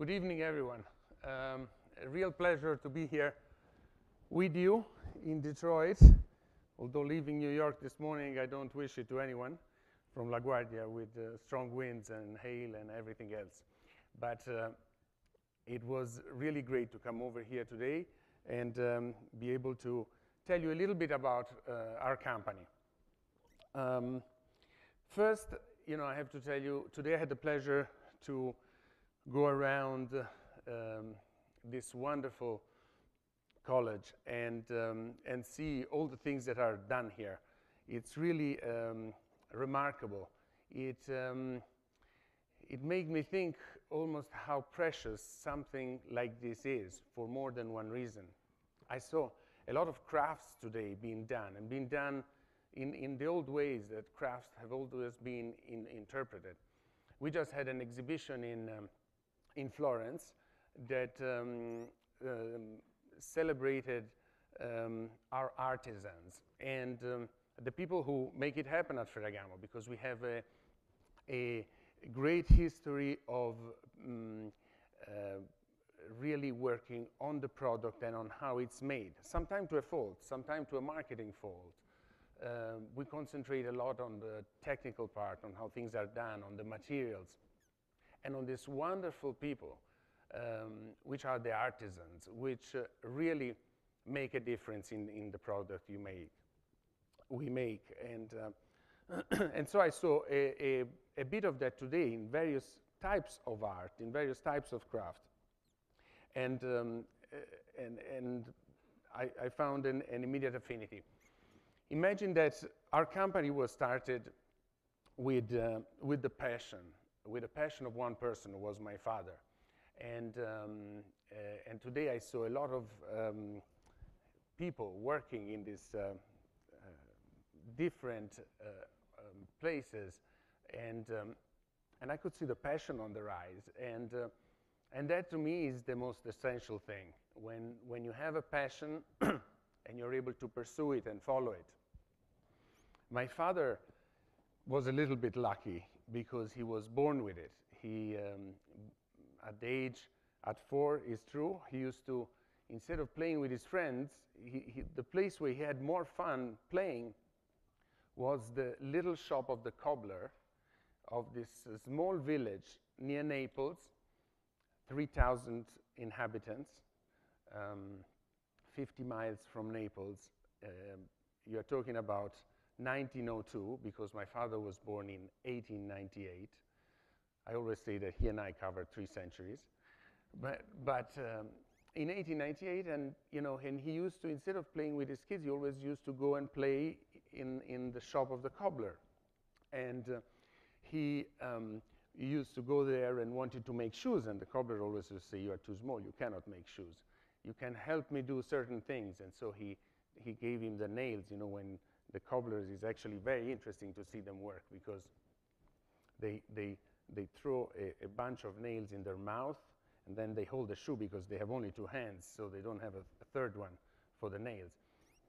Good evening, everyone. A real pleasure to be here with you in Detroit. Although leaving New York this morning, I don't wish it to anyone from LaGuardia with strong winds and hail and everything else. But it was really great to come over here today and be able to tell you a little bit about our company. First, I have to tell you, today I had the pleasure to go around this wonderful college and see all the things that are done here. It's really remarkable. It made me think almost how precious something like this is for more than one reason. I saw a lot of crafts today being done in the old ways that crafts have always been interpreted. We just had an exhibition in Florence that celebrated our artisans and the people who make it happen at Ferragamo, because we have a great history of really working on the product and on how it's made, sometimes to a fault, sometimes to a marketing fault. We concentrate a lot on the technical part, on how things are done, on the materials, and on these wonderful people, which are the artisans, which really make a difference in the product we make. And so I saw a bit of that today in various types of art, in various types of craft. And I found an immediate affinity. Imagine that our company was started with the passion of one person, who was my father. And today I saw a lot of people working in these different places, and I could see the passion on the rise. And that to me is the most essential thing. When you have a passion and you're able to pursue it and follow it. My father was a little bit lucky because he was born with it. He, at the age, at 4, is true, he used to, instead of playing with his friends, the place where he had more fun playing was the little shop of the cobbler of this small village near Naples, 3,000 inhabitants, 50 miles from Naples. You're talking about 1902, because my father was born in 1898. I always say that he and I covered 3 centuries. But in 1898, and he used to, instead of playing with his kids, he always used to go and play in the shop of the cobbler. And he used to go there and wanted to make shoes, and the cobbler always used to say, "You are too small, you cannot make shoes. You can help me do certain things." And so he gave him the nails. When the cobblers, is actually very interesting to see them work, because they throw a bunch of nails in their mouth, and then they hold the shoe because they have only 2 hands, so they don't have a third one for the nails.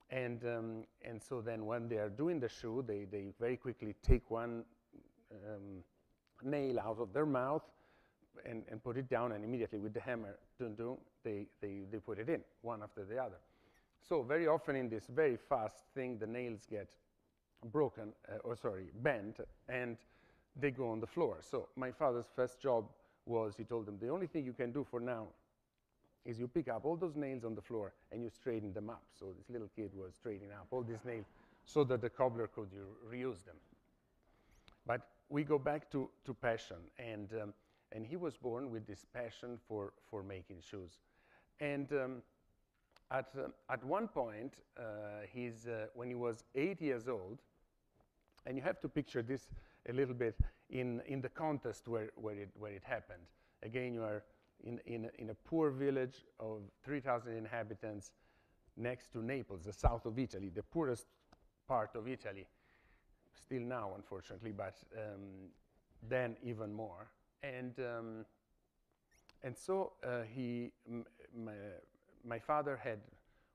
And so then when they are doing the shoe, they very quickly take one nail out of their mouth and put it down, and immediately with the hammer, they put it in, one after the other. So very often in this very fast thing, the nails get bent, and they go on the floor. So my father's first job was, he told them, the only thing you can do for now is you pick up all those nails on the floor and you straighten them up. So this little kid was straightening up all these nails so that the cobbler could reuse them. But we go back to passion, and he was born with this passion for making shoes. And at one point, when he was 8 years old, and you have to picture this a little bit in the context where it happened. Again, you are in a poor village of 3,000 inhabitants next to Naples, the south of Italy, the poorest part of Italy, still now, unfortunately, but then even more. And so my father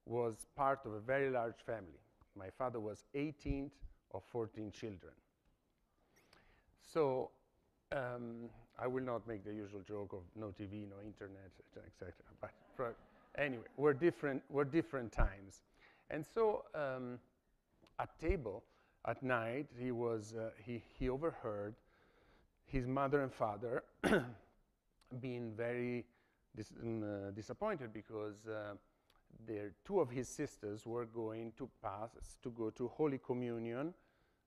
was part of a very large family. My father was 18th of 14 children. So I will not make the usual joke of no TV, no internet, etc. But anyway, we're different times. And so at table at night, he overheard his mother and father being very disappointed because two of his sisters were going to go to Holy Communion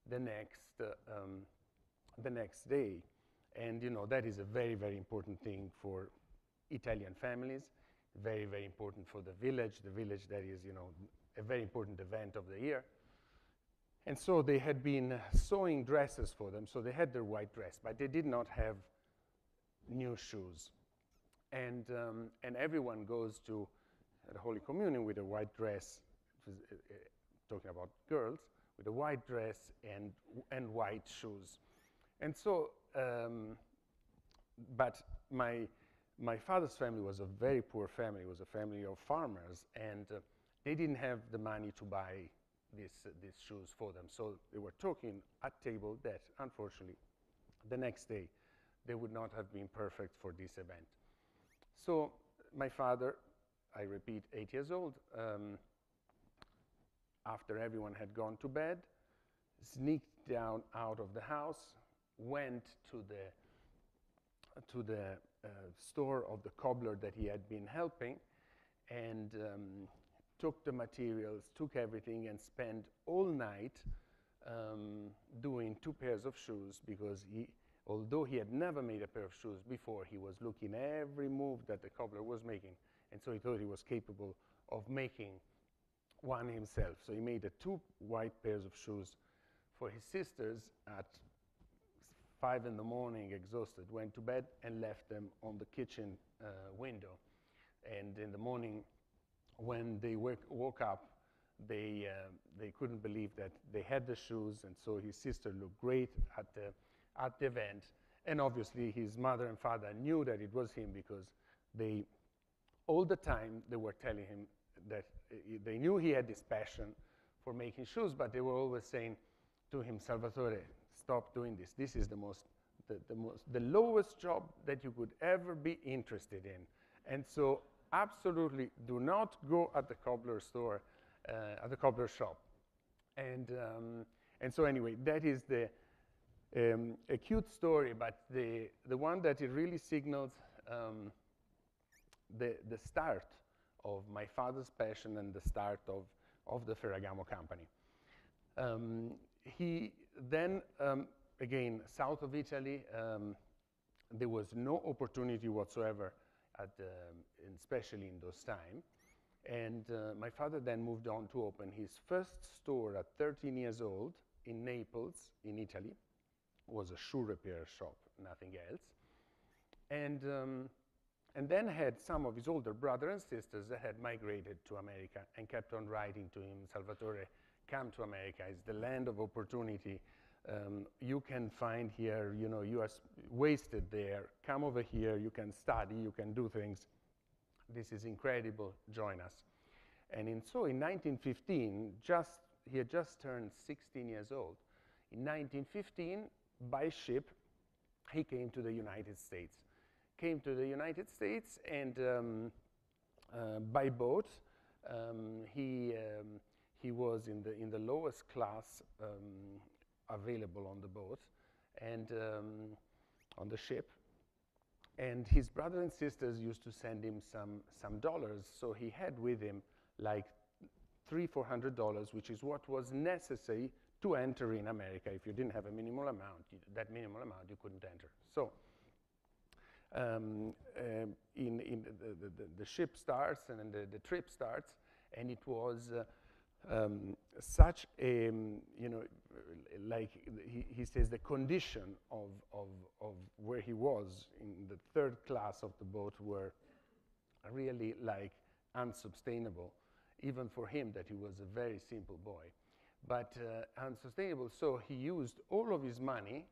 the next day. And that is a very, very important thing for Italian families, very, very important for the village that is, a very important event of the year. And so they had been sewing dresses for them, so they had their white dress, but they did not have new shoes. And everyone goes to the Holy Communion with a white dress, talking about girls, with a white dress and white shoes. And so, but my father's family was a very poor family. It was a family of farmers, and they didn't have the money to buy these shoes for them. So they were talking at table that, unfortunately, the next day, they would not have been perfect for this event. So my father, I repeat, 8 years old, after everyone had gone to bed, sneaked down out of the house, went to the store of the cobbler that he had been helping, and took the materials, took everything, and spent all night doing 2 pairs of shoes, because although he had never made a pair of shoes before, he was looking every move that the cobbler was making, and so he thought he was capable of making one himself. So he made 2 white pairs of shoes for his sisters at 5 in the morning, exhausted, went to bed and left them on the kitchen window. And in the morning, when they woke up, they couldn't believe that they had the shoes, and so his sister looked great at the event. And obviously, his mother and father knew that it was him, because all the time, they were telling him that they knew he had this passion for making shoes, but they were always saying to him, Salvatore, stop doing this. This is the lowest job that you could ever be interested in. And so absolutely do not go at the cobbler store, at the cobbler shop. And so anyway, that is a cute story, but the one that it really signals the start of my father's passion and the start of the Ferragamo company. He then, again, south of Italy, there was no opportunity whatsoever, especially in those times. And my father then moved on to open his first store at 13 years old in Naples, in Italy. It was a shoe repair shop, nothing else. And then had some of his older brothers and sisters that had migrated to America and kept on writing to him, Salvatore, come to America. It's the land of opportunity. You can find here, you are wasted there. Come over here, you can study, you can do things. This is incredible, join us. And so in 1915, he had just turned 16 years old. In 1915, by ship, he came to the United States. And by boat, he was in the lowest class available on the boat and on the ship. And his brothers and sisters used to send him some dollars, so he had with him like $300-400, which is what was necessary to enter in America. If you didn't have a minimal amount, that minimal amount you couldn't enter. So the ship starts and then the trip starts, and it was such a, like he says, the condition of where he was in the third class of the boat were really like unsustainable, even for him, that he was a very simple boy, but unsustainable. So he used all of his money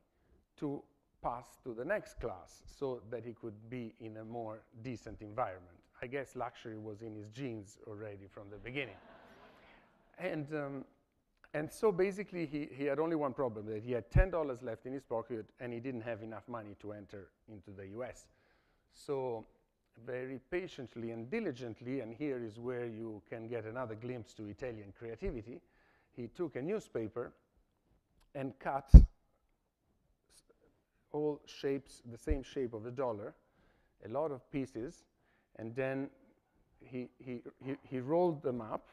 to pass to the next class so that he could be in a more decent environment. I guess luxury was in his genes already from the beginning. And And so basically, he had only one problem, that he had $10 left in his pocket, and he didn't have enough money to enter into the US. So very patiently and diligently, and here is where you can get another glimpse to Italian creativity, he took a newspaper and cut all shapes, the same shape of a dollar, a lot of pieces, and then he rolled them up,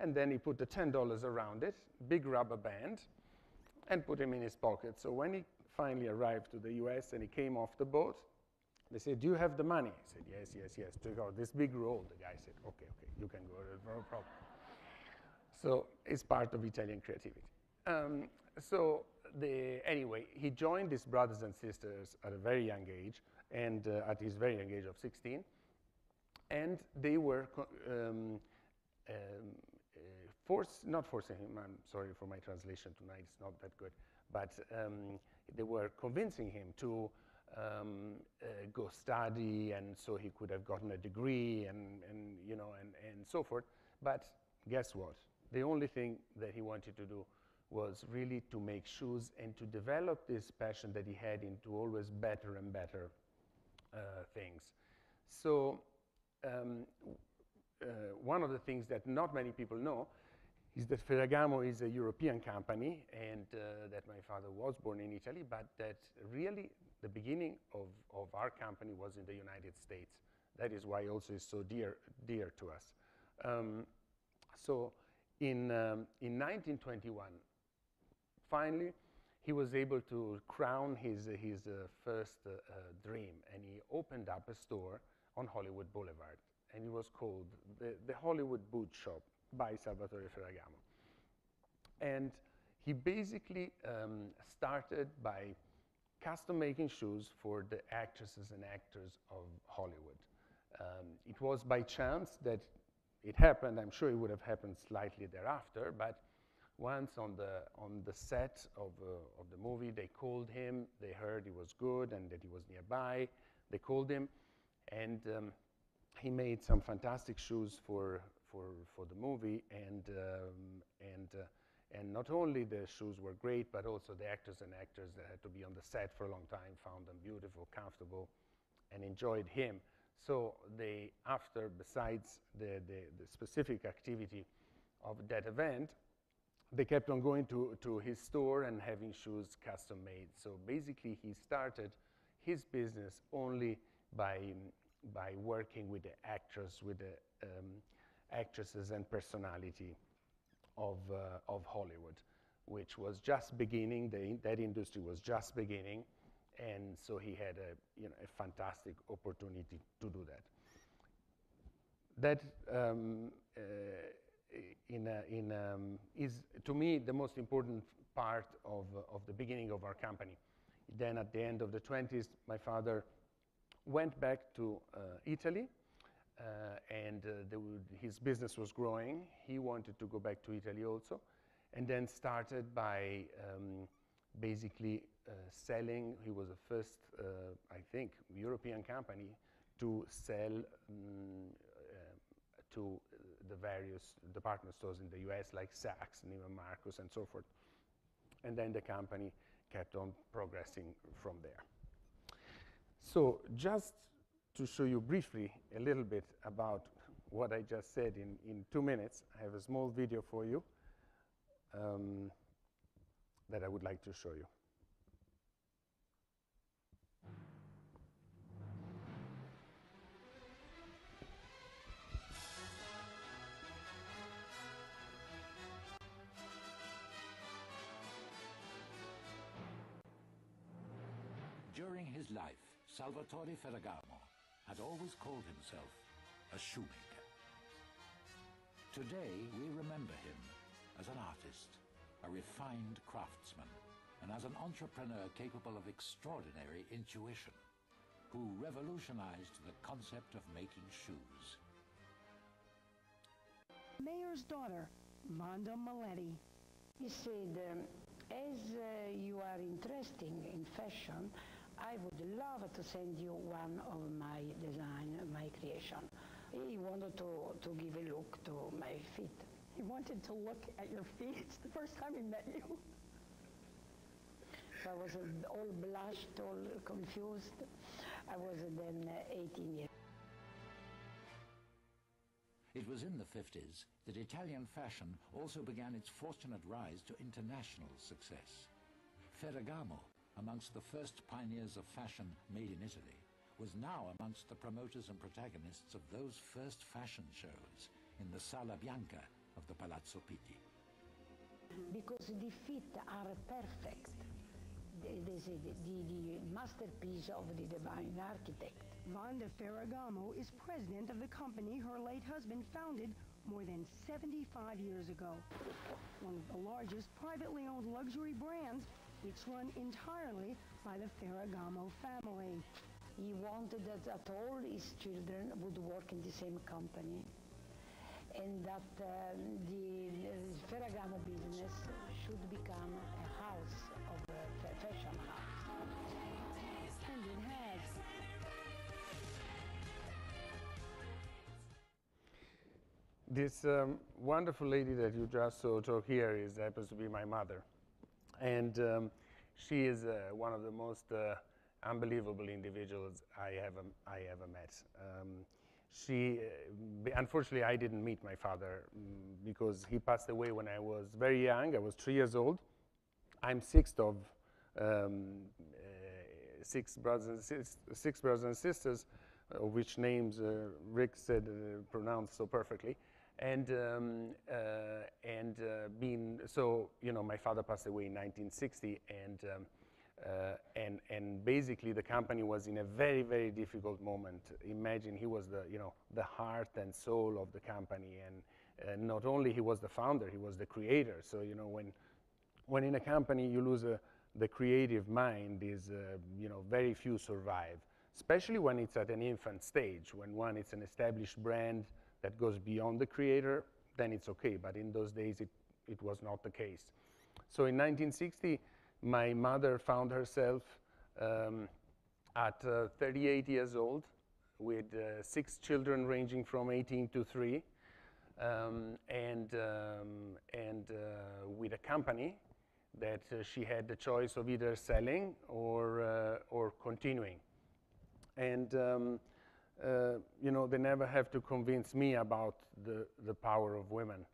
and then he put the $10 around it, big rubber band, and put him in his pocket. So when he finally arrived to the US and he came off the boat, they said, "Do you have the money?" He said, "Yes, yes, yes." Took out this big roll. The guy said, "Okay, okay, you can go, no problem." So it's part of Italian creativity. Anyway, he joined his brothers and sisters at a very young age, and at his very young age of 16, and they were not forcing him, I'm sorry for my translation tonight, it's not that good, but they were convincing him to go study, and so he could have gotten a degree and so forth. But guess what? The only thing that he wanted to do was really to make shoes and to develop this passion that he had into always better and better things. So one of the things that not many people know is that Ferragamo is a European company, and that my father was born in Italy, but that really the beginning of our company was in the United States. That is why also it's so dear to us. So in 1921, finally, he was able to crown his first dream, and he opened up a store on Hollywood Boulevard, and it was called the Hollywood Boot Shop by Salvatore Ferragamo. And he basically started by custom making shoes for the actresses and actors of Hollywood. It was by chance that it happened. I'm sure it would have happened slightly thereafter, but once on the set of the movie, they called him. They heard he was good and that he was nearby. They called him, and he made some fantastic shoes for the movie, and not only the shoes were great, but also the actors and actors that had to be on the set for a long time found them beautiful, comfortable, and enjoyed him. So they, after, besides the specific activity of that event, they kept on going to his store and having shoes custom made. So basically, he started his business only by working with the actors, with the actresses and personality of Hollywood, which was just beginning. That industry was just beginning, and so he had a fantastic opportunity to do that. That is, to me, the most important part of the beginning of our company. Then at the end of the 20s, my father went back to Italy, and his business was growing. He wanted to go back to Italy also, and then started by basically selling. He was the first, I think, European company to sell to the various department stores in the US, like Saks, Neiman Marcus, and so forth. And then the company kept on progressing from there. So just to show you briefly a little bit about what I just said in 2 minutes, I have a small video for you that I would like to show you. During his life, Salvatore Ferragamo had always called himself a shoemaker. Today, we remember him as an artist, a refined craftsman, and as an entrepreneur capable of extraordinary intuition, who revolutionized the concept of making shoes. Mayor's daughter, Mondo Maletti. He said, as you are interested in fashion, I would love to send you one of my design, my creation. He wanted to give a look to my feet. He wanted to look at your feet. It's the first time he met you. So I was all blushed, all confused. I was then 18 years. It was in the 50s that Italian fashion also began its fortunate rise to international success. Ferragamo, amongst the first pioneers of fashion made in Italy, was now amongst the promoters and protagonists of those first fashion shows in the Sala Bianca of the Palazzo Pitti. Because the feet are perfect. They say the masterpiece of the divine architect. Wanda Ferragamo is president of the company her late husband founded more than 75 years ago. One of the largest privately owned luxury brands, it's run entirely by the Ferragamo family. He wanted that all his children would work in the same company, and that the Ferragamo business should become a house of a fashion house. And it has. This wonderful lady that you just saw talk here happens to be my mother. And she is one of the most unbelievable individuals I ever met. Unfortunately, I didn't meet my father because he passed away when I was very young. I was 3 years old. I'm sixth of six brothers and sisters, of which names Rick said pronounced so perfectly. And being so, my father passed away in 1960, and basically the company was in a very, very difficult moment. Imagine he was the heart and soul of the company, and not only he was the founder, he was the creator. So when in a company you lose the creative mind, very few survive, especially when it's at an infant stage. When it's an established brand that goes beyond the creator, then it's okay. But in those days, it was not the case. So in 1960, my mother found herself at 38 years old with 6 children ranging from 18 to 3, and with a company that she had the choice of either selling or continuing. And they never have to convince me about the power of women.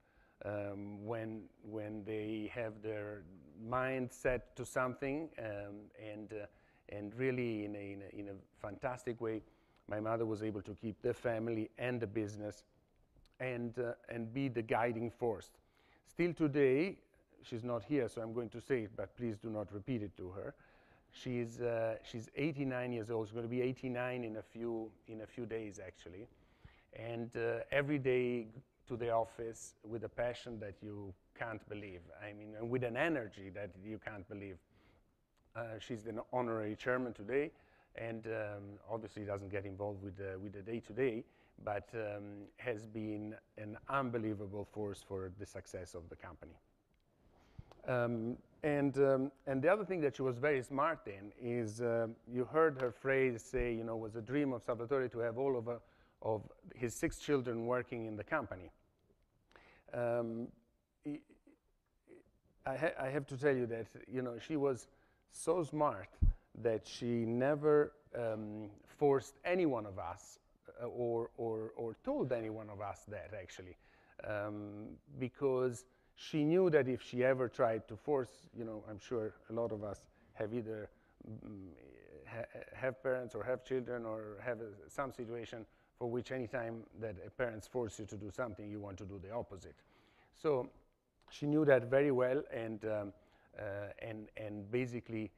When they have their mind set to something, and really in a fantastic way, my mother was able to keep the family and the business and be the guiding force. Still today, she's not here, so I'm going to say it, but please do not repeat it to her. She's 89 years old. She's going to be 89 in a few days, actually. And every day to the office with a passion that you can't believe. I mean, and with an energy that you can't believe. She's the honorary chairman today, and obviously doesn't get involved with the day-to-day, but has been an unbelievable force for the success of the company. And the other thing that she was very smart in is, you heard her phrase say, it was a dream of Salvatore to have all of his 6 children working in the company. I have to tell you that, she was so smart that she never forced any one of us or told any one of us that, actually, because she knew that if she ever tried to force, I'm sure a lot of us have either have parents or have children or have some situation for which any time that a parent forces you to do something, you want to do the opposite. So she knew that very well, and basically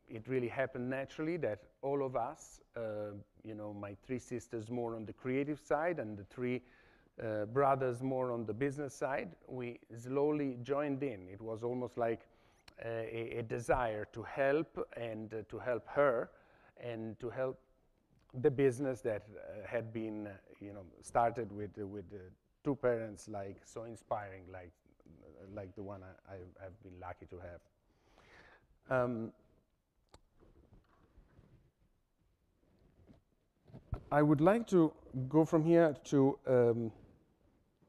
it really happened naturally that all of us, my 3 sisters more on the creative side and the 3 brothers more on the business side, we slowly joined in. It was almost like a desire to help, and to help her, and to help the business that had been started with 2 parents so inspiring, like the one I've been lucky to have. I would like to go from here to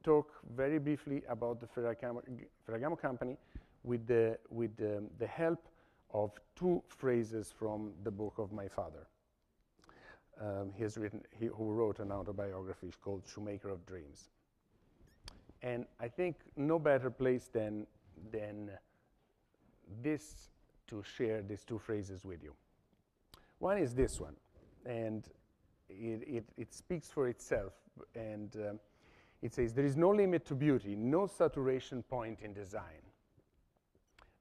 talk very briefly about the Ferragamo company with the help of two phrases from the book of my father. Who wrote an autobiography called Shoemaker of Dreams. And I think no better place than this to share these two phrases with you. One is this one, and it speaks for itself, and it says, there is no limit to beauty, no saturation point in design,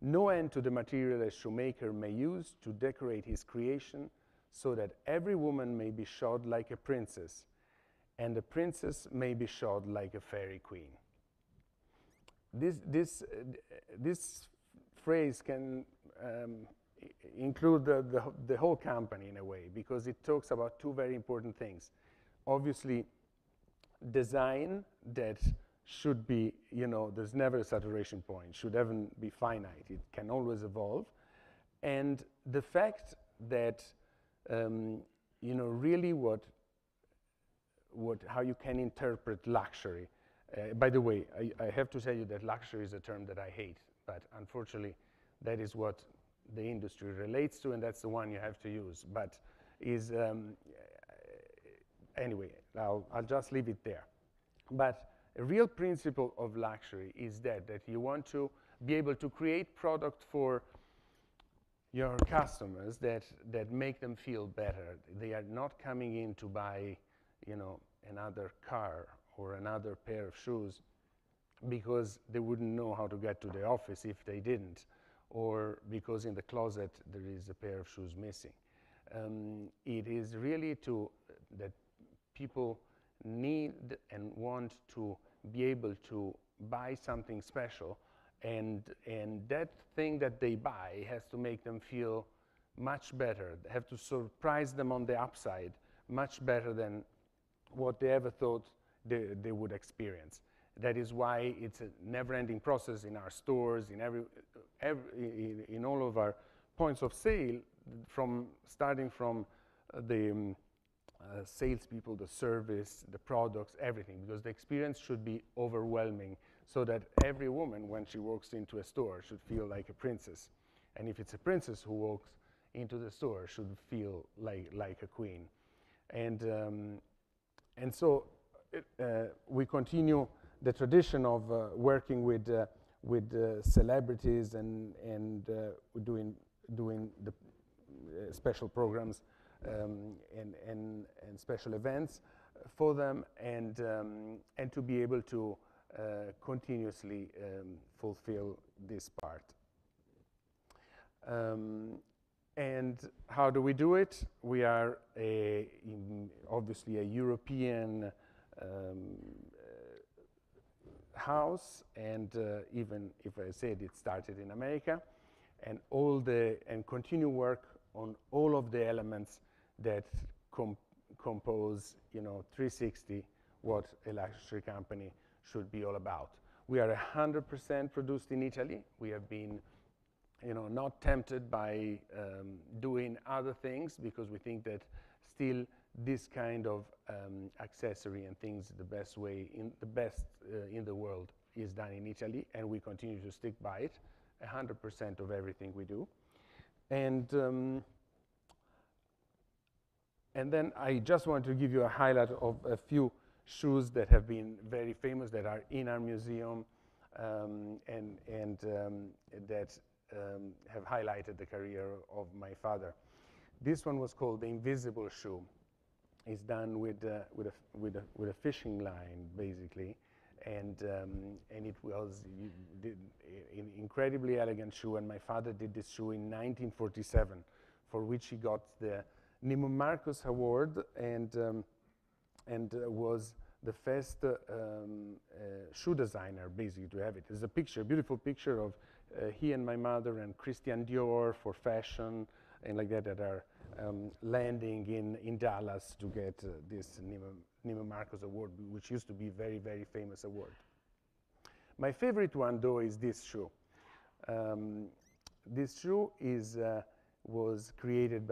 no end to the material a shoemaker may use to decorate his creation, so that every woman may be shod like a princess, and a princess may be shod like a fairy queen. This phrase can include the whole company in a way, because it talks about two very important things. Obviously, design that should be, there's never a saturation point, should even be finite, it can always evolve. And the fact that, really how you can interpret luxury. By the way, I have to tell you that luxury is a term that I hate, but unfortunately, that is what the industry relates to, and that's the one you have to use. But anyway, I'll just leave it there. But a real principle of luxury is that you want to be able to create product for your customers that make them feel better. They are not coming in to buy, another car or another pair of shoes because they wouldn't know how to get to the office if they didn't, or because in the closet there is a pair of shoes missing. It is really that people need and want to be able to buy something special, and that thing that they buy has to make them feel much better, have to surprise them on the upside much better than what they ever thought they would experience. That is why it's a never-ending process in our stores, in all of our points of sale, starting from the salespeople, the service, the products, everything, because the experience should be overwhelming, so that every woman, when she walks into a store, should feel like a princess. And if it's a princess who walks into the store, should feel like a queen. And so we continue the tradition of working with celebrities and doing the special programs and special events for them, and to be able to continuously fulfill this part. And how do we do it? We are obviously a European house, and even if I said it started in America, and continue work on all of the elements that compose 360 what a luxury company should be all about. We are 100% produced in Italy. We have been not tempted by doing other things, because we think that still this kind of accessory and things, the best in the world is done in Italy, and we continue to stick by it. 100% of everything we do. And then I just want to give you a highlight of a few shoes that have been very famous, that are in our museum, and that have highlighted the career of my father. This one was called the Invisible Shoe. It's done with a fishing line, basically, and it was an incredibly elegant shoe. And my father did this shoe in 1947, for which he got the Neiman Marcus Award, and was the first shoe designer, basically, to have it. There's a beautiful picture of he and my mother and Christian Dior for fashion and like that are landing in Dallas to get this Neiman Marcus Award, which used to be a very, very famous award. My favorite one, though, is this shoe. This shoe was created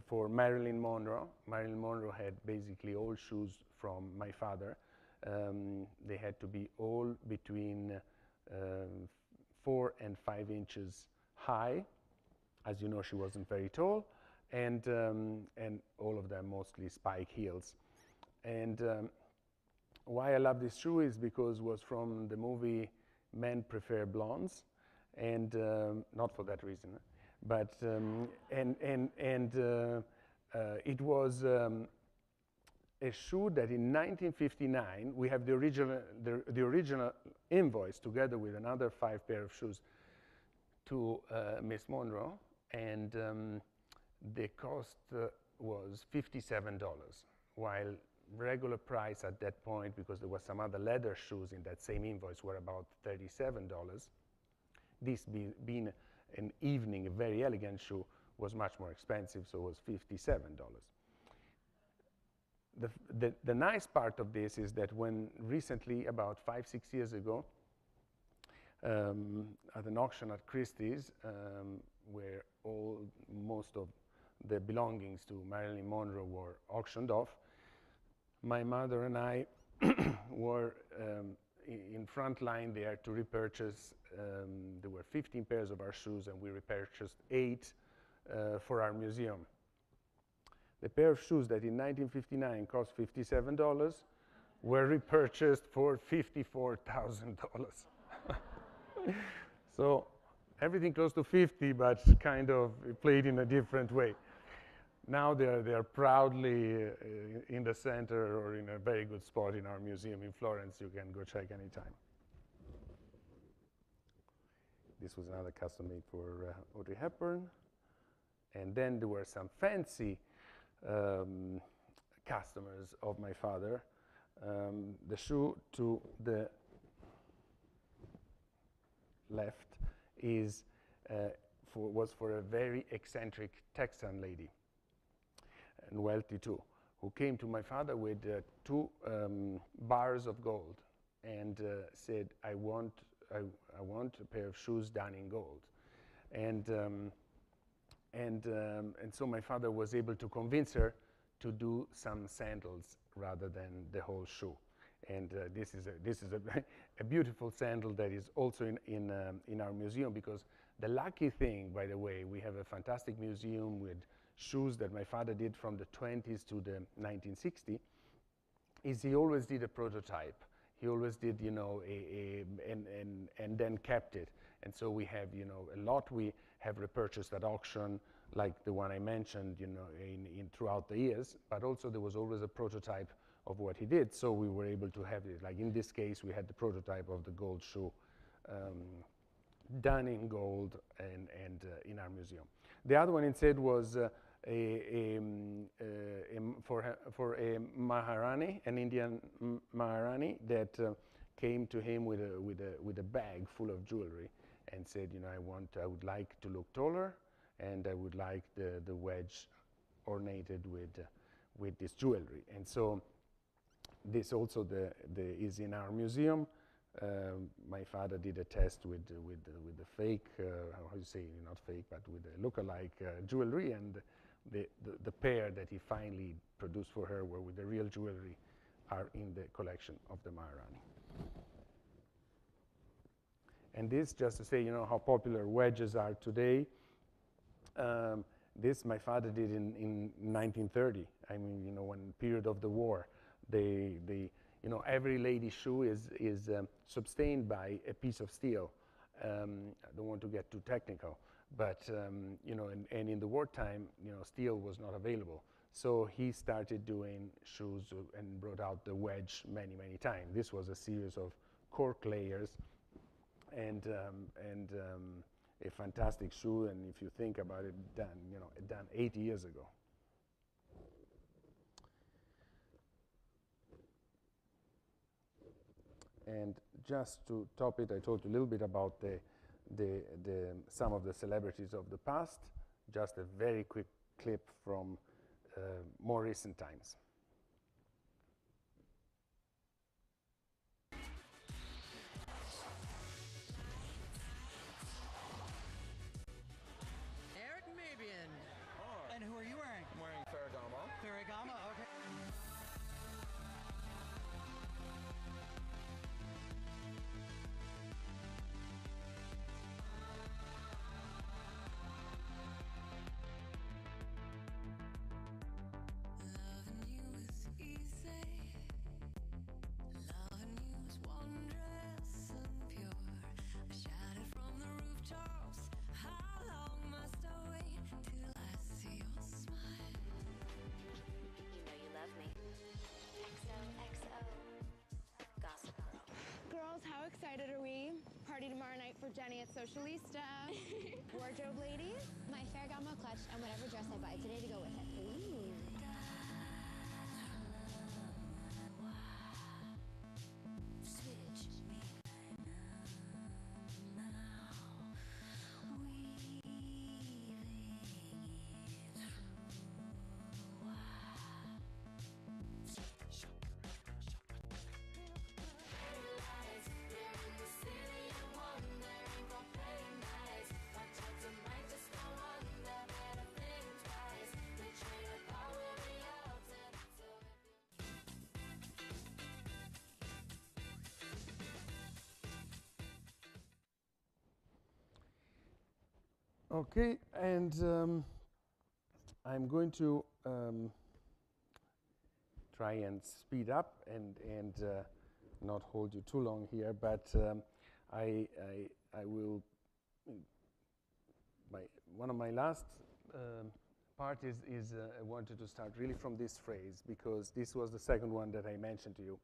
for Marilyn Monroe. Marilyn Monroe had basically all shoes from my father, They had to be all between 4 and 5 inches high. As you know, she wasn't very tall, and all of them mostly spike heels. And why I love this shoe is because it was from the movie Men Prefer Blondes, and not for that reason, but it was a shoe that in 1959 we have the original invoice together with another 5 pair of shoes to Miss Monroe, and the cost was $57, while regular price at that point, because there was some other leather shoes in that same invoice, were about $37. This being an evening, a very elegant shoe, was much more expensive, so it was $57. The nice part of this is that when recently, about 5-6 years ago, at an auction at Christie's, where most of the belongings to Marilyn Monroe were auctioned off, my mother and I were in front line there to repurchase. There were 15 pairs of our shoes, and we repurchased 8 for our museum. The pair of shoes that in 1959 cost $57 were repurchased for $54,000. So everything close to 50, but kind of played in a different way. Now they're proudly in the center or in a very good spot in our museum in Florence. You can go check anytime. This was another custom made for Audrey Hepburn. And then there were some fancy customers of my father. The shoe to the left was for a very eccentric Texan lady, and wealthy too, who came to my father with 2 bars of gold and said, I want a pair of shoes done in gold. And so my father was able to convince her to do some sandals rather than the whole shoe. And this is a beautiful sandal that is also in our museum, because the lucky thing, by the way, we have a fantastic museum with shoes that my father did from the 20s to the 1960s, is he always did a prototype. He always did, you know, and then kept it. And so we have, you know, a lot we have repurchased at auction, like the one I mentioned, you know, in throughout the years, but also there was always a prototype of what he did, so we were able to have it. Like in this case, we had the prototype of the gold shoe done in gold and in our museum. The other one instead was for a Maharani, an Indian Maharani, that came to him with a bag full of jewelry and said, you know, I would like to look taller, and I would like the wedge ornated with this jewelry. And so this also is in our museum. My father did a test with the fake, how you say, not fake, but with the look-alike jewelry, and the pair that he finally produced for her were with the real jewelry are in the collection of the Maharani. And this, just to say, you know, how popular wedges are today. This my father did in 1930. I mean, you know, when period of the war, you know, every lady's shoe is sustained by a piece of steel. I don't want to get too technical, but you know, and in the wartime, you know, steel was not available. So he started doing shoes and brought out the wedge many times. This was a series of cork layers, and a fantastic shoe. And if you think about it, done 80 years ago. And just to top it, I told you a little bit about some of the celebrities of the past. Just a very quick clip from more recent times. Eric Mabian. Oh. And who are you wearing? I'm wearing Ferragamo. Ferragamo, okay. excited are we? Party tomorrow night for Jenny at Socialista. Wardrobe ladies? My Ferragamo clutch and whatever dress I buy today to go with it. Ooh. Okay, and I'm going to try and speed up and not hold you too long here, but I will. One of my last part is I wanted to start really from this phrase, because this was the second one that I mentioned to you,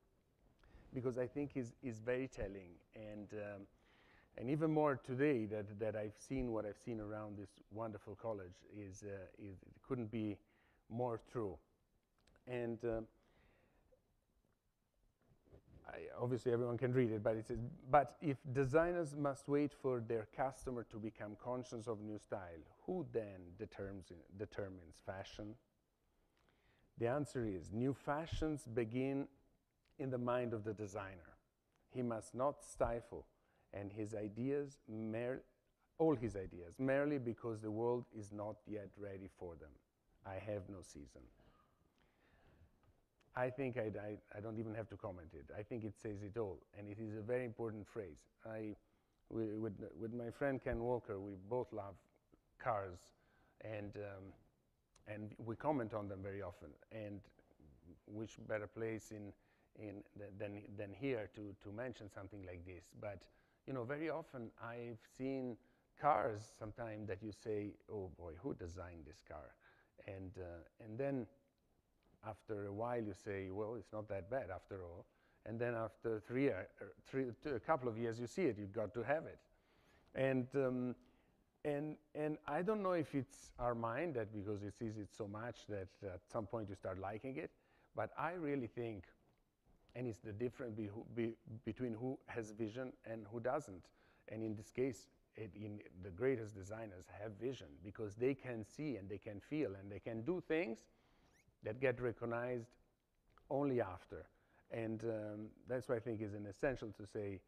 because I think is very telling, and even more today that I've seen what I've seen around this wonderful college is it couldn't be more true. And obviously everyone can read it, but it says, but if designers must wait for their customer to become conscious of new style, who then determines fashion? The answer is new fashions begin in the mind of the designer. He must not stifle and all his ideas, merely because the world is not yet ready for them. I have no season. I think I don't even have to comment it. I think it says it all, and it is a very important phrase. With my friend Ken Walker, we both love cars, and we comment on them very often. And which better place than here to mention something like this? But you know, very often I've seen cars sometimes that you say, oh boy, who designed this car? And then after a while you say, well, it's not that bad after all. And then after a couple of years you see it, you've got to have it. And I don't know if it's our mind that because it sees it so much that at some point you start liking it, but I really think, and it's the difference between who has vision and who doesn't. And in this case, the greatest designers have vision, because they can see and they can feel and they can do things that get recognized only after. And that's why I think is an essential to say,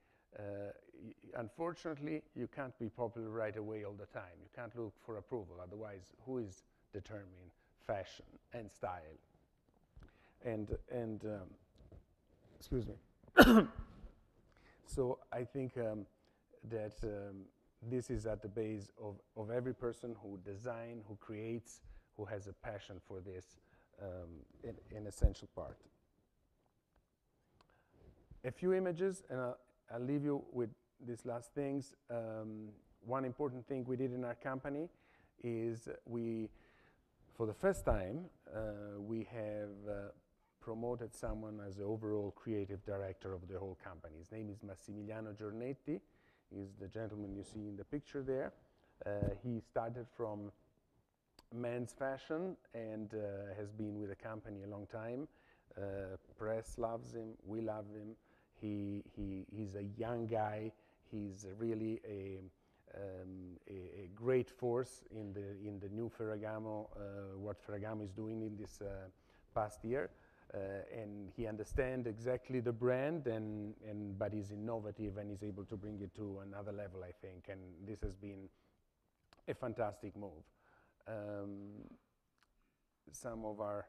unfortunately, you can't be popular right away all the time. You can't look for approval. Otherwise, who is determining fashion and style? And excuse me. So I think that this is at the base of every person who designs, who creates, who has a passion for this, an essential part. A few images, and I'll leave you with these last things. One important thing we did in our company is for the first time, we have promoted someone as the overall creative director of the whole company. His name is Massimiliano Giornetti. He's the gentleman you see in the picture there. He started from men's fashion and has been with the company a long time. Press loves him, we love him. He's a young guy. He's really a great force in the new Ferragamo, what Ferragamo is doing in this past year. And he understands exactly the brand, but he's innovative and he's able to bring it to another level, I think. And this has been a fantastic move. Some of our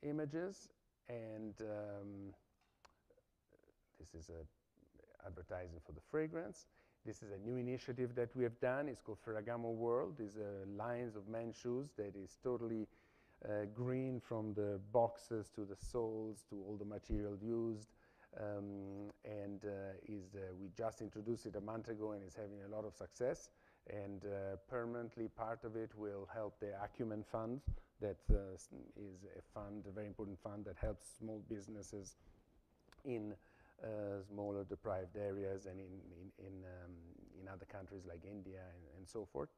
images, and this is advertising for the fragrance. This is a new initiative that we have done. It's called Ferragamo World. It's lines of men's shoes that is totally green, from the boxes to the soles to all the material used, we just introduced it a month ago and is having a lot of success, and permanently part of it will help the Acumen Fund, that is a fund, a very important fund that helps small businesses in smaller deprived areas, and in other countries like India and so forth.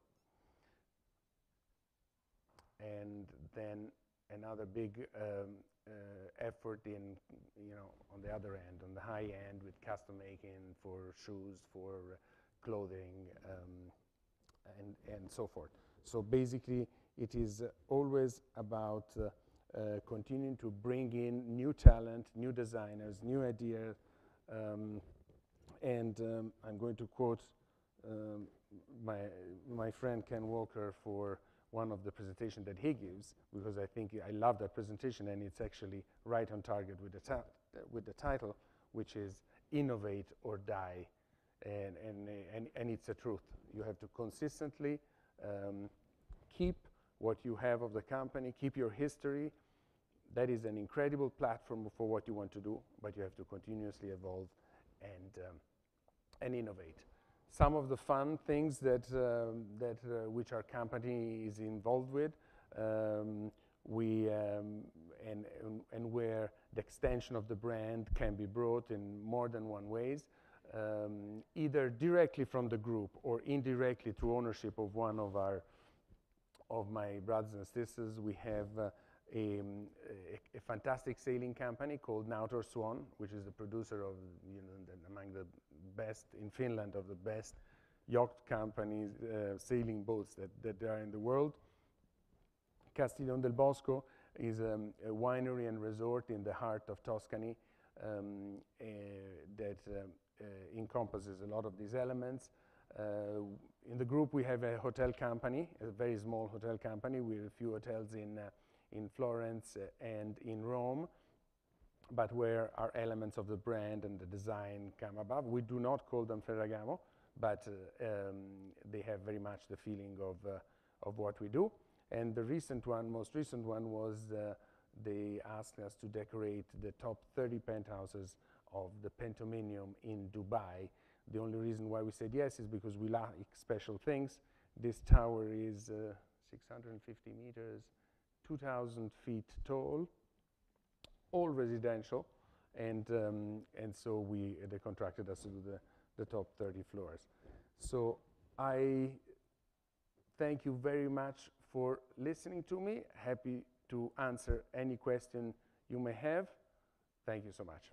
And then another big effort in, on the other end, on the high end, with custom making for shoes, for clothing, and so forth. So basically, it is always about continuing to bring in new talent, new designers, new ideas, and I'm going to quote my friend Ken Walker for one of the presentations that he gives, because I think I love that presentation, and it's actually right on target with the title, which is Innovate or Die, and it's a truth. You have to consistently keep what you have of the company, keep your history. That is an incredible platform for what you want to do, but you have to continuously evolve and innovate. Some of the fun things that which our company is involved with, and where the extension of the brand can be brought in more than one ways, either directly from the group or indirectly through ownership of one of my brothers and sisters. We have a fantastic sailing company called Nautor Swan, which is the producer of, among the best in Finland, of the best yacht companies, sailing boats that there are in the world. Castiglione del Bosco is a winery and resort in the heart of Tuscany that encompasses a lot of these elements. In the group, we have a hotel company, a very small hotel company with a few hotels in Florence and in Rome, but where our elements of the brand and the design come above. We do not call them Ferragamo, but they have very much the feeling of what we do. And the most recent one was they asked us to decorate the top 30 penthouses of the Pentominium in Dubai. The only reason why we said yes is because we like special things. This tower is 650 meters, 2,000 feet tall, all residential, and so they contracted us to do the top 30 floors. So I thank you very much for listening to me. Happy to answer any question you may have. Thank you so much.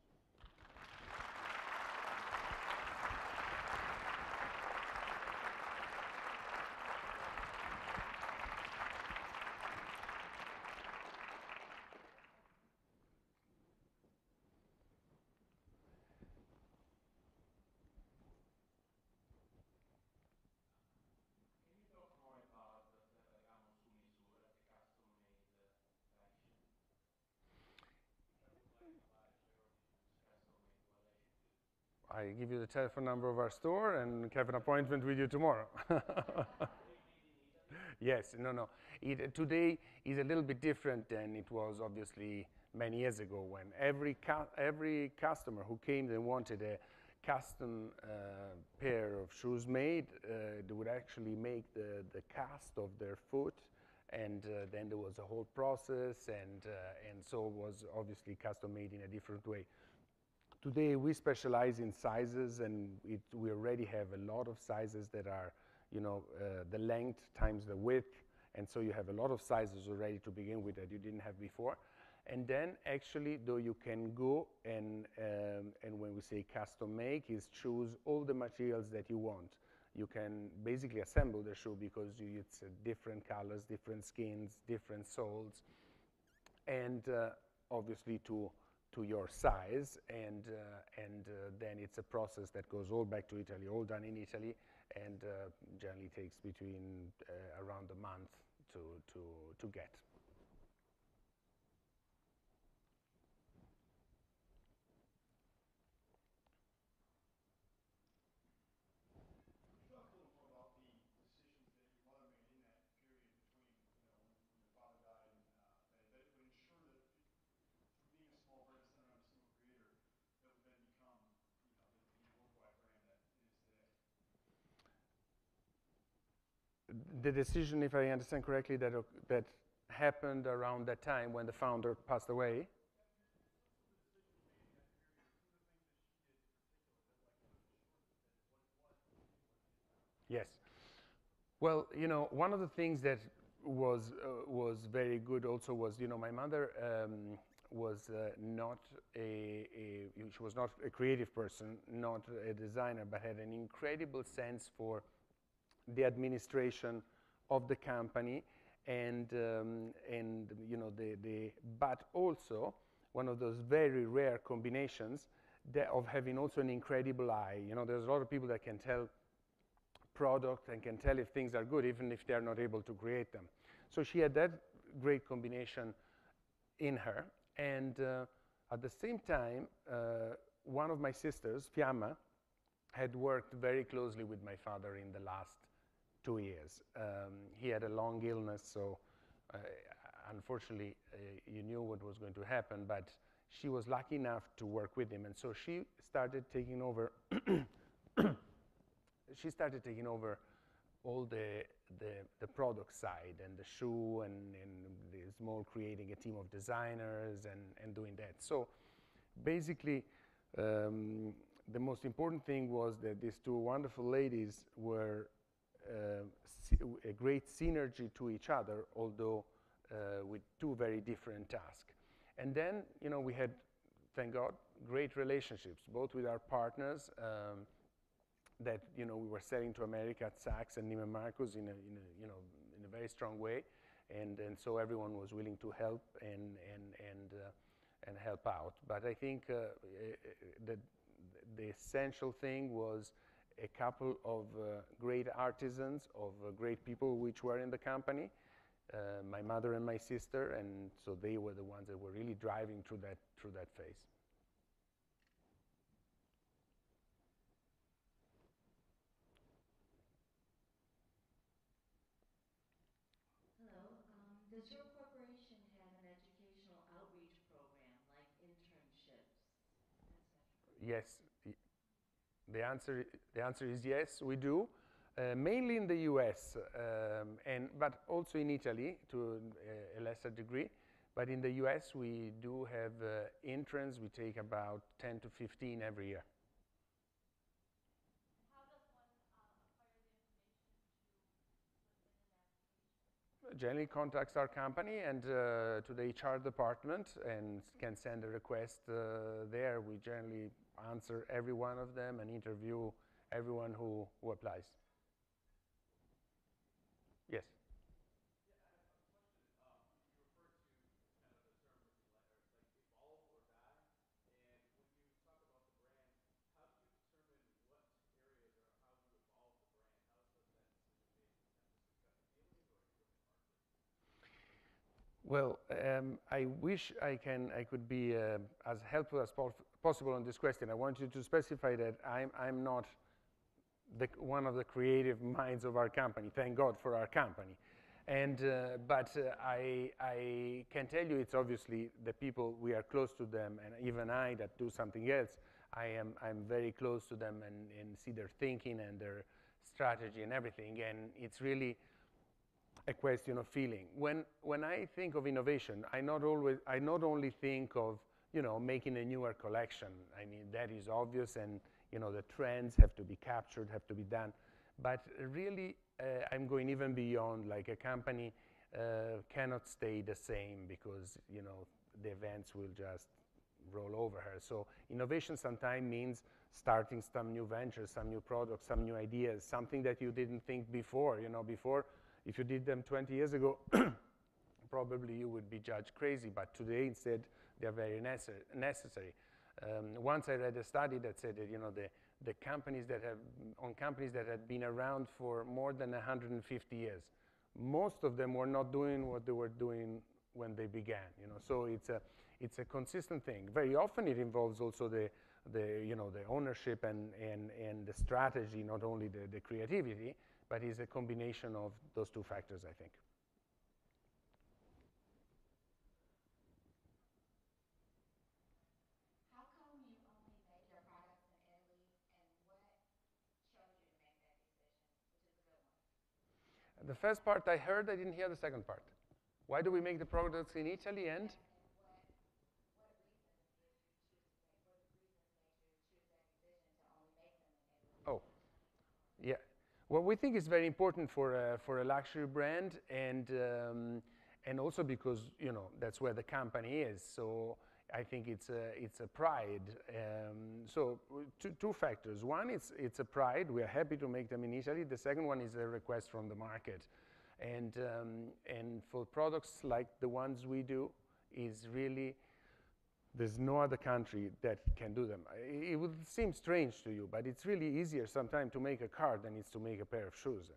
I give you the telephone number of our store and have an appointment with you tomorrow. Yes, no. Today is a little bit different than it was obviously many years ago, when every customer who came and wanted a custom pair of shoes made, they would actually make the cast of their foot, and then there was a whole process, and so it was obviously custom made in a different way. Today we specialize in sizes, and we already have a lot of sizes that are, the length times the width, and so you have a lot of sizes already to begin with that you didn't have before. And then actually, though, you can go and when we say custom make, is choose all the materials that you want. You can basically assemble the shoe because it's different colors, different skins, different soles, and obviously to your size, and then it's a process that goes all back to Italy, all done in Italy, and generally takes between around a month to get. The decision, if I understand correctly, that happened around that time when the founder passed away. Yes. Well, one of the things that was very good also was, my mother was not she was not a creative person, not a designer, but had an incredible sense for the administration of the company, and but also one of those very rare combinations of having also an incredible eye. There's a lot of people that can tell product and can tell if things are good, even if they're not able to create them. So she had that great combination in her. And at the same time, one of my sisters, Fiamma, had worked very closely with my father in the last 2 years. He had a long illness, so unfortunately, you knew what was going to happen, but she was lucky enough to work with him, and so she started taking over all the product side and the shoe and the small, creating a team of designers and doing that. So basically, the most important thing was that these two wonderful ladies were a great synergy to each other, although with two very different tasks. And then, we had, thank God, great relationships, both with our partners, that we were selling to America at Saks and Neiman Marcus in a very strong way, and so everyone was willing to help and help out. But I think that the essential thing was a couple of great artisans, of great people which were in the company, my mother and my sister, and so they were the ones that were really driving through that phase. Hello. Does your corporation have an educational outreach program like internships, etc.? Yes. The answer is yes, we do. Mainly in the US, but also in Italy to a lesser degree. But in the US, we do have interns. We take about 10 to 15 every year. How does one acquire the information to put in an application? Generally contacts our company and to the HR department and can send a request there. We generally answer every one of them and interview everyone who applies. Yes? Yeah, I have a question. You referred to kind of the term like evolve or die. And when you talk about the brand, how do you determine what areas or how you evolve the brand? How does that decision made? Is it kind of just a gut feeling, or are you looking hard at it? Well, I wish I could be as helpful as possible on this question. I want you to specify that I'm not one of the creative minds of our company. Thank God for our company. And but I can tell you, it's obviously the people, we are close to them, and even I that do something else, I'm very close to them and see their thinking and their strategy and everything. And it's really a question of feeling. When I think of innovation, I not only think of making a newer collection. I mean, that is obvious, and the trends have to be captured, have to be done. But really, I'm going even beyond. Like, a company cannot stay the same because the events will just roll over her. So innovation sometimes means starting some new ventures, some new products, some new ideas, something that you didn't think before. Before, if you did them 20 years ago, probably you would be judged crazy. But today, instead, they're very necessary. Once I read a study that said that the companies that had been around for more than 150 years, most of them were not doing what they were doing when they began. So it's a consistent thing. Very often it involves also the ownership and the strategy, not only the creativity, but it's a combination of those two factors, I think. How come you only make your products in Italy, and what chose you to make that decision, which is a good one? The first part I heard, I didn't hear the second part. Why do we make the products in Italy, and? And what reasons did you choose to make? What reasons made you choose that decision to only make them in Italy? Oh, yeah. Well, we think it's very important for a luxury brand, and also because that's where the company is. So I think it's a pride. So two factors. One, it's a pride. We are happy to make them in Italy. The second one is a request from the market, and for products like the ones we do, is really. There's no other country that can do them. It would seem strange to you, but it's really easier sometimes to make a car than it's to make a pair of shoes.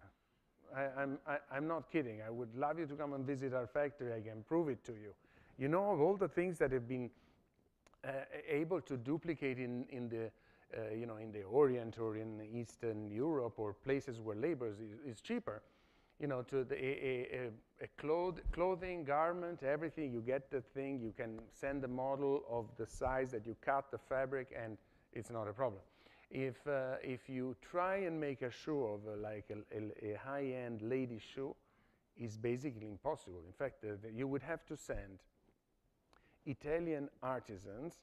I'm not kidding. I would love you to come and visit our factory. I can prove it to you. You know, of all the things that have been able to duplicate in the Orient or in Eastern Europe or places where labor is cheaper, to a clothing, garment, everything, you get the thing, you can send the model of the size that you cut the fabric, and it's not a problem. If you try and make a shoe of like a high-end lady shoe, it's basically impossible. In fact, you would have to send Italian artisans,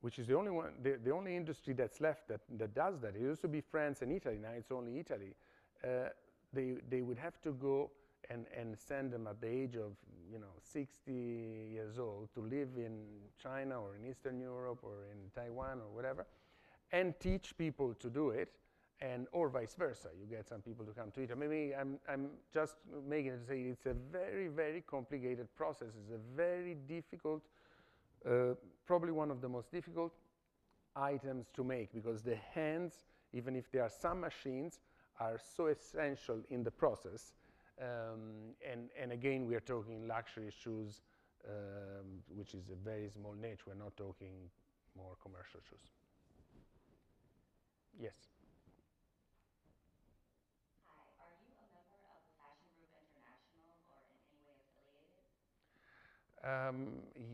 which is the only one, the only industry that's left that does that. It used to be France and Italy, now it's only Italy. They would have to go and send them at the age of 60 years old to live in China or in Eastern Europe or in Taiwan or whatever, and teach people to do it, or vice versa. You get some people to come to Italy. Maybe I'm just making it to say it's a very, very complicated process. It's a very difficult, probably one of the most difficult items to make, because the hands, even if there are some machines, are so essential in the process. And again, we are talking luxury shoes, which is a very small niche. We're not talking more commercial shoes. Yes. Hi, are you a member of the Fashion Group International or in any way affiliated?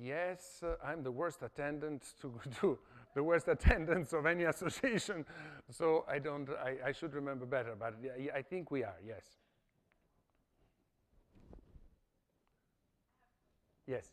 Yes, I'm the worst attendant to the worst attendance of any association, so I should remember better, but yeah, I think we are, yes. Yes.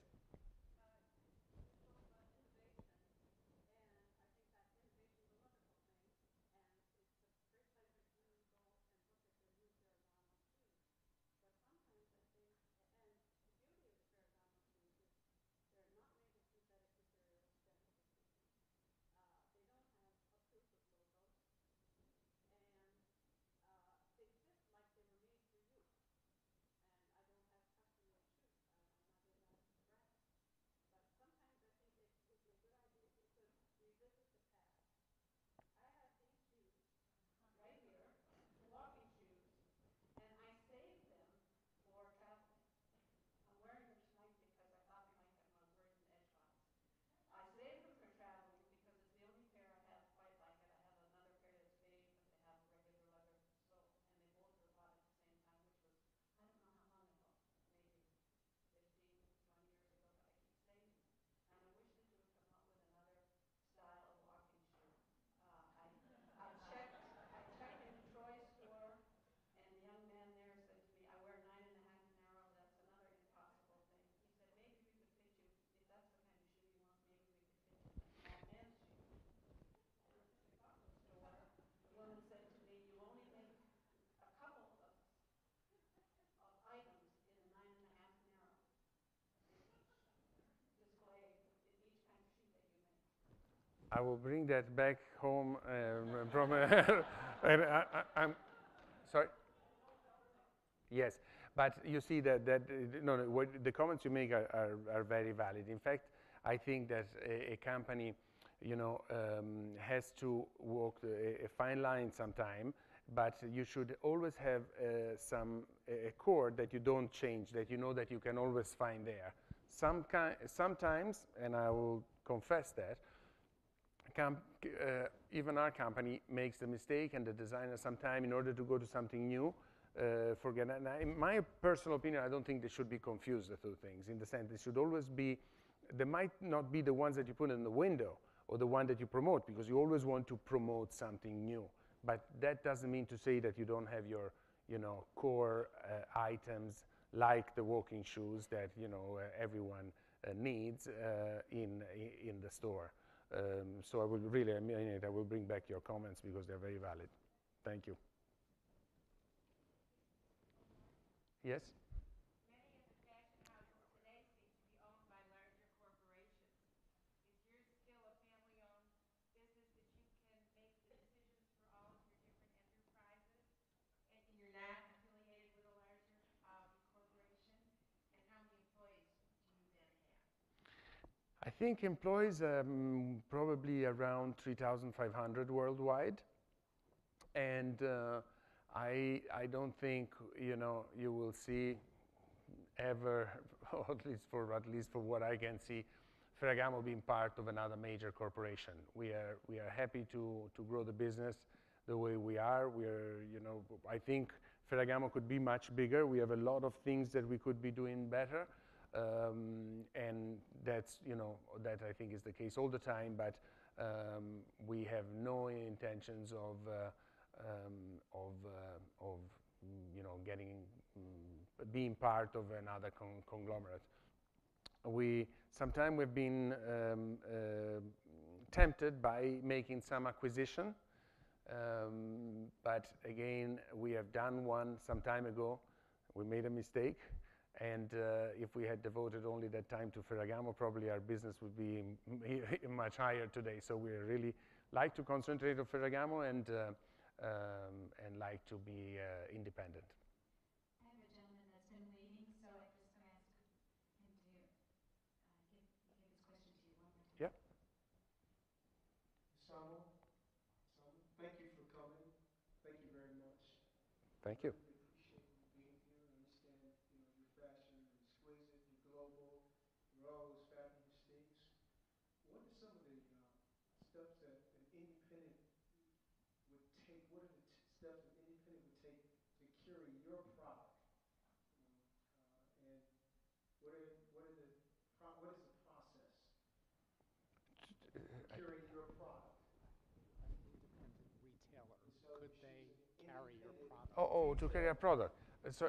I will bring that back home from and I'm sorry. Yes, but you see that no, what the comments you make are very valid. In fact, I think that a company, has to walk a fine line sometime, but you should always have a core that you don't change, that you know that you can always find there. Sometimes, and I will confess that, even our company makes the mistake, and the designer sometimes, in order to go to something new, forget. And in my personal opinion, I don't think they should be confused, the two things, in the sense they should always be, they might not be the ones that you put in the window or the one that you promote, because you always want to promote something new. But that doesn't mean to say that you don't have your, core items like the walking shoes that, everyone needs in the store. So I will really, I will bring back your comments because they're very valid. Thank you. Yes? Many of the fashion houses today seem to be owned by larger corporations. Is yours still a family-owned business that you can make the decisions for all of your different enterprises, and you're not affiliated with a larger corporation? And how many employees do you then have? I think employees probably around 3,500 worldwide, and I don't think you will see ever, or at least for what I can see, Ferragamo being part of another major corporation. We are happy to grow the business the way we are. I think Ferragamo could be much bigger. We have a lot of things that we could be doing better, and that I think is the case all the time. But we have no intentions of being part of another conglomerate. Sometimes we've been tempted by making some acquisition, but again, we have done one some time ago. We made a mistake, and if we had devoted only that time to Ferragamo, probably our business would be much higher today. So we really like to concentrate on Ferragamo and like to be independent. I have a gentleman that's been waiting, so I'm just going to ask him to give his question to you one more time. Yeah. Massimo, thank you for coming. Thank you very much. Thank you. I really appreciate you being here. I understand, your fashion, you're exquisite, you're global, you're all those fabulous things. What are some of the steps that an independent would take? What are the steps an independent would take to carry your product? And what is the process of carrying your product? Independent retailer, could they carry your product? To carry our product. So,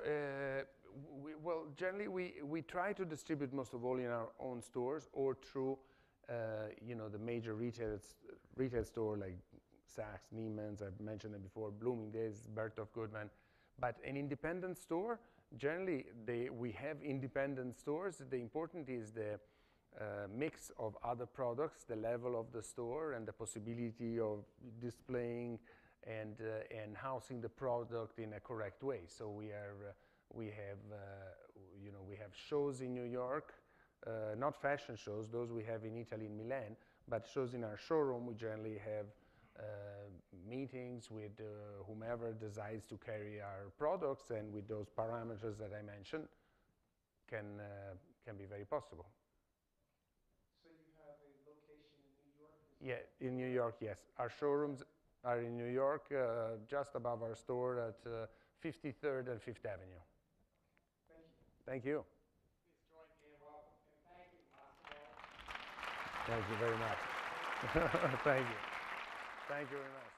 generally we try to distribute most of all in our own stores or through, the major retail store like Saks, Neiman's, I've mentioned them before, Bloomingdale's, Bergdorf Goodman. But an independent store, generally we have independent stores. The important is the mix of other products, the level of the store, and the possibility of displaying and housing the product in a correct way. So we have shows in New York, not fashion shows, those we have in Italy, in Milan, but shows in our showroom. We generally have meetings with whomever decides to carry our products, and with those parameters that I mentioned, can be very possible. So you have a location in New York? Yeah, in New York, yes. Our showrooms are in New York, just above our store at 53rd and 5th Avenue. Thank you. Thank you. Please join me in welcome. And thank you, Massimo. Thank you very much. Thank you. Thank you very much.